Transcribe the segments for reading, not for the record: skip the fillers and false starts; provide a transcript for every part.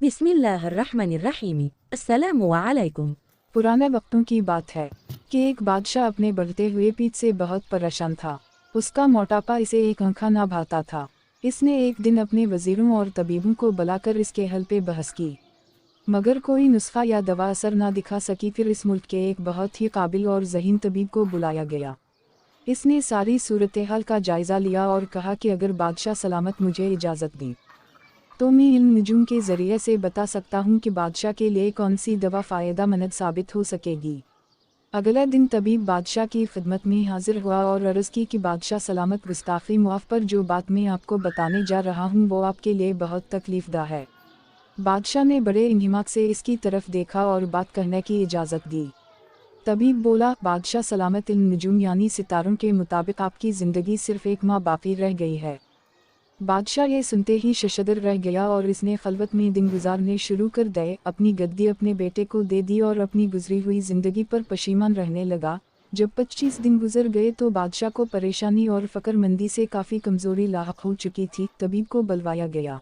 बिस्मिल्लाहिर्रहमानिर्रहीम। अस्सलामु अलैकुम। पुराने वक्तों की बात है कि एक बादशाह अपने बढ़ते हुए पीठ से बहुत परेशान था। उसका मोटापा इसे एक आंखा ना भाता था। इसने एक दिन अपने वजीरों और तबीबों को बुलाकर इसके हल पे बहस की, मगर कोई नुस्खा या दवा असर ना दिखा सकी। फिर इस मुल्क के एक बहुत ही काबिल और ज़हीन तबीब को बुलाया गया। इसने सारी सूरत हाल का जायज़ा लिया और कहा कि अगर बादशाह सलामत मुझे इजाज़त दी तो मैं इल्म नजूम के ज़रिए से बता सकता हूँ कि बादशाह के लिए कौन सी दवा फ़ायदेमंद साबित हो सकेगी। अगले दिन तबीब बादशाह की खिदमत में हाजिर हुआ और अर्ज़ की कि बादशाह सलामत, गुस्ताखी मुआफ़, पर जो बात मैं आपको बताने जा रहा हूँ वो आपके लिए बहुत तकलीफ़दा है। बादशाह ने बड़े इंहिमाक से इसकी तरफ देखा और बात कहने की इजाज़त दी। तबीब बोला, बादशाह सलामत, इल्म नजूम यानी सितारों के मुताबिक आपकी ज़िंदगी सिर्फ़ एक माह बाकी रह गई है। बादशाह ये सुनते ही शशदर रह गया और इसने खलवत में दिन गुजारने शुरू कर दिए। अपनी गद्दी अपने बेटे को दे दी और अपनी गुजरी हुई ज़िंदगी पर पशीमान रहने लगा। जब 25 दिन गुजर गए तो बादशाह को परेशानी और फ़करमंदी से काफ़ी कमज़ोरी लाहक हो चुकी थी। तबीब को बुलवाया गया।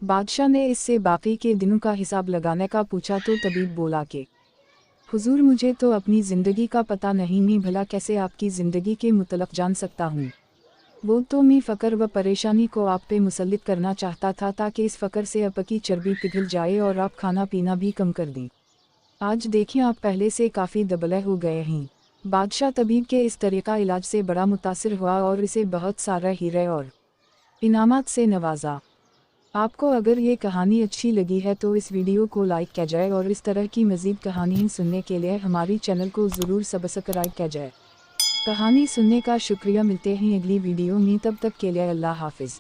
बादशाह ने इससे बाकी के दिनों का हिसाब लगाने का पूछा तो तबीब बोला कि हुजूर, मुझे तो अपनी ज़िंदगी का पता नहीं, मैं भला कैसे आपकी ज़िंदगी के मुतल्लक़ जान सकता हूँ। वो तो मैं फ़क्र व परेशानी को आप पे मुसल्लित करना चाहता था ताकि इस फ़क्र से आपकी चर्बी पिघल जाए और आप खाना पीना भी कम कर दें। आज देखिए आप पहले से काफ़ी दबले हो गए हैं। बादशाह तबीब के इस तरीक़ा इलाज से बड़ा मुतासिर हुआ और इसे बहुत सारा हीरे और इनामात से नवाजा। आपको अगर ये कहानी अच्छी लगी है तो इस वीडियो को लाइक किया जाए और इस तरह की मज़ीद कहानियाँ सुनने के लिए हमारी चैनल को ज़रूर सब्सक्राइब किया जाए। कहानी सुनने का शुक्रिया। मिलते हैं अगली वीडियो में, तब तक के लिए अल्लाह हाफिज़।